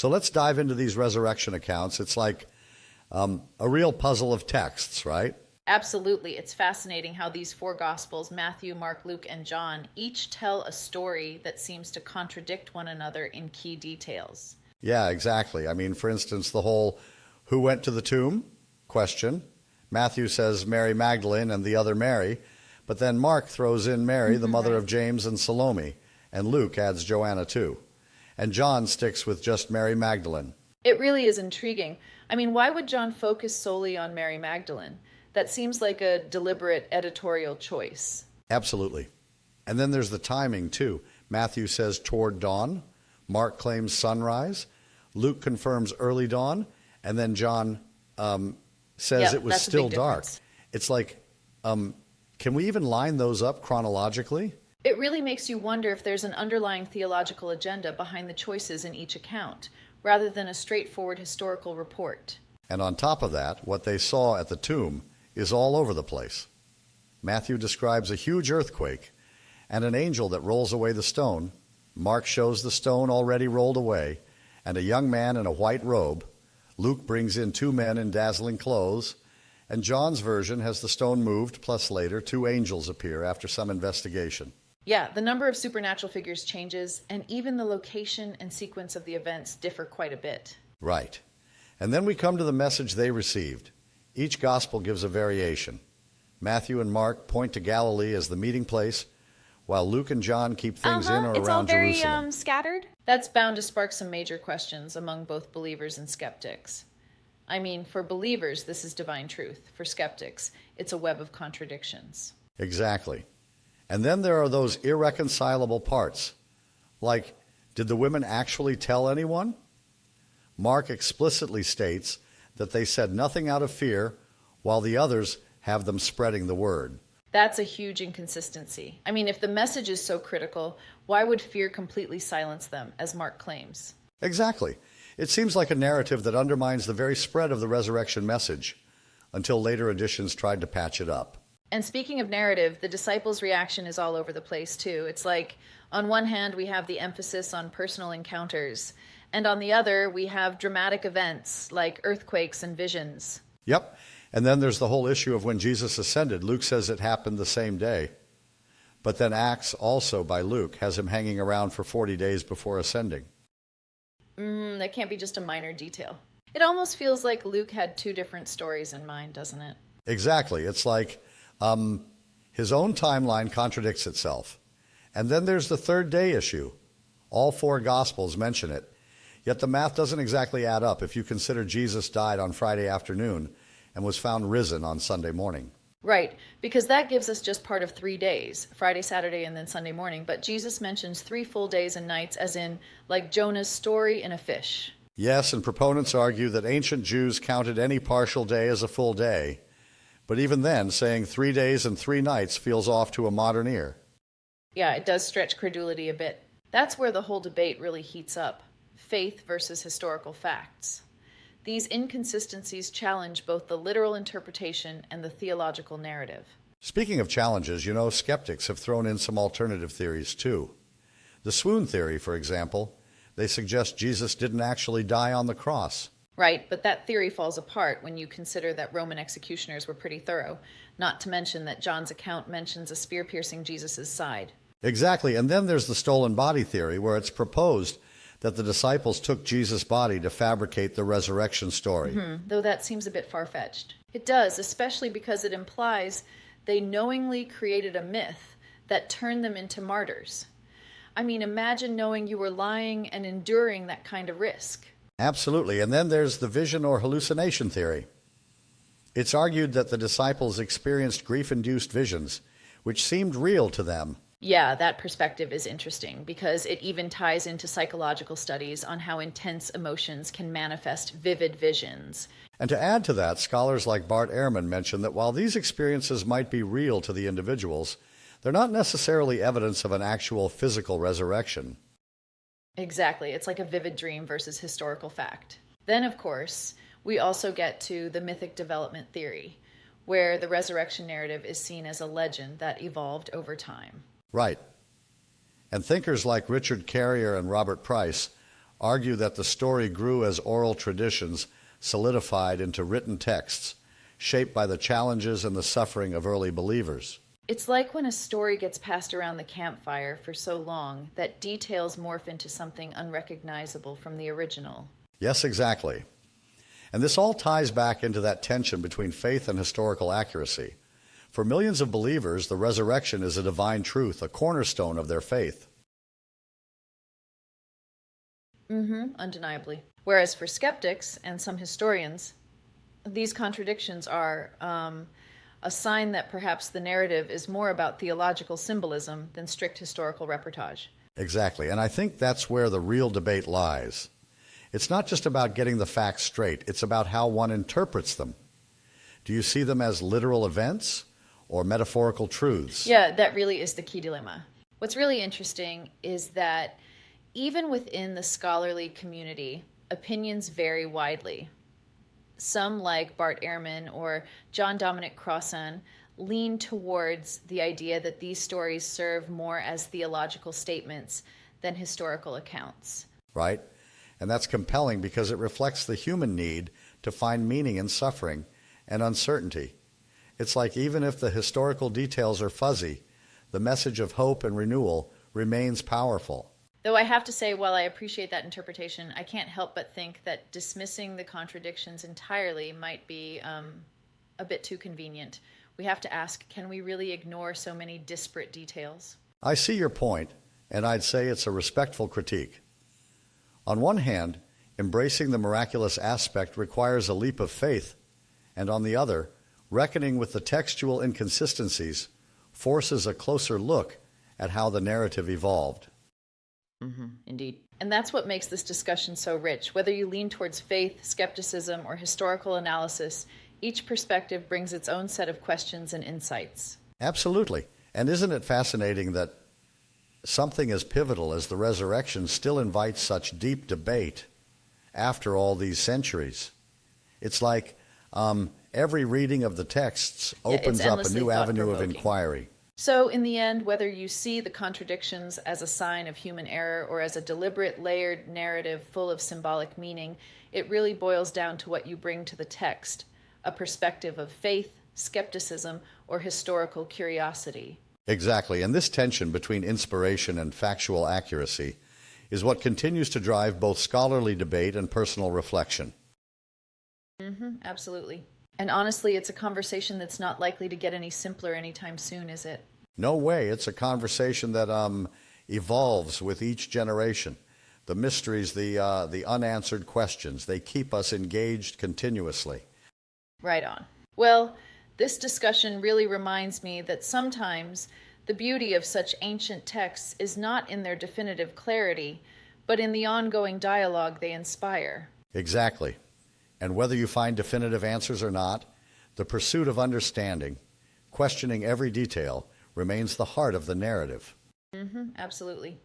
So let's dive into these resurrection accounts. It's like a real puzzle of texts, right? Absolutely. It's fascinating how these four Gospels, Matthew, Mark, Luke, and John, each tell a story that seems to contradict one another in key details. Yeah, exactly. I mean, for instance, the whole who went to the tomb question. Matthew says Mary Magdalene and the other Mary, but then Mark throws in Mary, the mother of James and Salome, and Luke adds Joanna too. And John sticks with just Mary Magdalene. It really is intriguing. I mean, why would John focus solely on Mary Magdalene? That seems like a deliberate editorial choice. Absolutely. And then there's the timing too. Matthew says toward dawn. Mark claims sunrise. Luke confirms early dawn. And then John says it was still dark. It's like, can we even line those up chronologically? It really makes you wonder if there's an underlying theological agenda behind the choices in each account, rather than a straightforward historical report. And on top of that, what they saw at the tomb is all over the place. Matthew describes a huge earthquake and an angel that rolls away the stone. Mark shows the stone already rolled away and a young man in a white robe. Luke brings in two men in dazzling clothes, and John's version has the stone moved, plus later two angels appear after some investigation. Yeah, the number of supernatural figures changes, and even the location and sequence of the events differ quite a bit. Right. And then we come to the message they received. Each gospel gives a variation. Matthew and Mark point to Galilee as the meeting place, while Luke and John keep things in or it's around all very, Jerusalem. Scattered. That's bound to spark some major questions among both believers and skeptics. I mean, for believers, this is divine truth. For skeptics, it's a web of contradictions. Exactly. And then there are those irreconcilable parts, like, did the women actually tell anyone? Mark explicitly states that they said nothing out of fear, while the others have them spreading the word. That's a huge inconsistency. I mean, if the message is so critical, why would fear completely silence them, as Mark claims? Exactly. It seems like a narrative that undermines the very spread of the resurrection message, until later editions tried to patch it up. And speaking of narrative, the disciples' reaction is all over the place, too. It's like, on one hand, we have the emphasis on personal encounters, and on the other, we have dramatic events like earthquakes and visions. Yep. And then there's the whole issue of when Jesus ascended. Luke says it happened the same day. But then Acts, also by Luke, has him hanging around for 40 days before ascending. That can't be just a minor detail. It almost feels like Luke had two different stories in mind, doesn't it? Exactly. It's like his own timeline contradicts itself. And then there's the third day issue. All four Gospels mention it. Yet the math doesn't exactly add up if you consider Jesus died on Friday afternoon and was found risen on Sunday morning. Right, because that gives us just part of 3 days, Friday, Saturday, and then Sunday morning. But Jesus mentions 3 full days and nights, as in, like Jonah's story in a fish. Yes, and proponents argue that ancient Jews counted any partial day as a full day. But even then, saying 3 days and 3 nights feels off to a modern ear. Yeah, it does stretch credulity a bit. That's where the whole debate really heats up. Faith versus historical facts. These inconsistencies challenge both the literal interpretation and the theological narrative. Speaking of challenges, skeptics have thrown in some alternative theories too. The Swoon Theory, for example, they suggest Jesus didn't actually die on the cross. Right, but that theory falls apart when you consider that Roman executioners were pretty thorough, not to mention that John's account mentions a spear piercing Jesus' side. Exactly, and then there's the stolen body theory, where it's proposed that the disciples took Jesus' body to fabricate the resurrection story. Though that seems a bit far-fetched. It does, especially because it implies they knowingly created a myth that turned them into martyrs. I mean, imagine knowing you were lying and enduring that kind of risk. Absolutely, and then there's the vision or hallucination theory. It's argued that the disciples experienced grief-induced visions, which seemed real to them. Yeah, that perspective is interesting because it even ties into psychological studies on how intense emotions can manifest vivid visions. And to add to that, scholars like Bart Ehrman mention that while these experiences might be real to the individuals, they're not necessarily evidence of an actual physical resurrection. Exactly. It's like a vivid dream versus historical fact. Then, of course, we also get to the Mythic Development theory, where the resurrection narrative is seen as a legend that evolved over time. Right. And thinkers like Richard Carrier and Robert Price argue that the story grew as oral traditions solidified into written texts, shaped by the challenges and the suffering of early believers. It's like when a story gets passed around the campfire for so long that details morph into something unrecognizable from the original. Yes, exactly. And this all ties back into that tension between faith and historical accuracy. For millions of believers, the resurrection is a divine truth, a cornerstone of their faith. Undeniably. Whereas for skeptics and some historians, these contradictions are a sign that perhaps the narrative is more about theological symbolism than strict historical reportage. Exactly, and I think that's where the real debate lies. It's not just about getting the facts straight, it's about how one interprets them. Do you see them as literal events or metaphorical truths? Yeah, that really is the key dilemma. What's really interesting is that even within the scholarly community, opinions vary widely. Some, like Bart Ehrman or John Dominic Crossan, lean towards the idea that these stories serve more as theological statements than historical accounts. Right? And that's compelling because it reflects the human need to find meaning in suffering and uncertainty. It's like even if the historical details are fuzzy, the message of hope and renewal remains powerful. Though I have to say, while I appreciate that interpretation, I can't help but think that dismissing the contradictions entirely might be a bit too convenient. We have to ask, can we really ignore so many disparate details? I see your point, and I'd say it's a respectful critique. On one hand, embracing the miraculous aspect requires a leap of faith, and on the other, reckoning with the textual inconsistencies forces a closer look at how the narrative evolved. Indeed. And that's what makes this discussion so rich. Whether you lean towards faith, skepticism, or historical analysis, each perspective brings its own set of questions and insights. Absolutely. And isn't it fascinating that something as pivotal as the resurrection still invites such deep debate after all these centuries? It's like every reading of the texts opens up a new avenue of inquiry. So in the end, whether you see the contradictions as a sign of human error or as a deliberate, layered narrative full of symbolic meaning, it really boils down to what you bring to the text, a perspective of faith, skepticism, or historical curiosity. Exactly, and this tension between inspiration and factual accuracy is what continues to drive both scholarly debate and personal reflection. Absolutely. And honestly, it's a conversation that's not likely to get any simpler anytime soon, is it? No way. It's a conversation that evolves with each generation. The mysteries, the unanswered questions, they keep us engaged continuously. Right on. Well, this discussion really reminds me that sometimes the beauty of such ancient texts is not in their definitive clarity, but in the ongoing dialogue they inspire. Exactly. And whether you find definitive answers or not, the pursuit of understanding, questioning every detail, remains the heart of the narrative. Absolutely.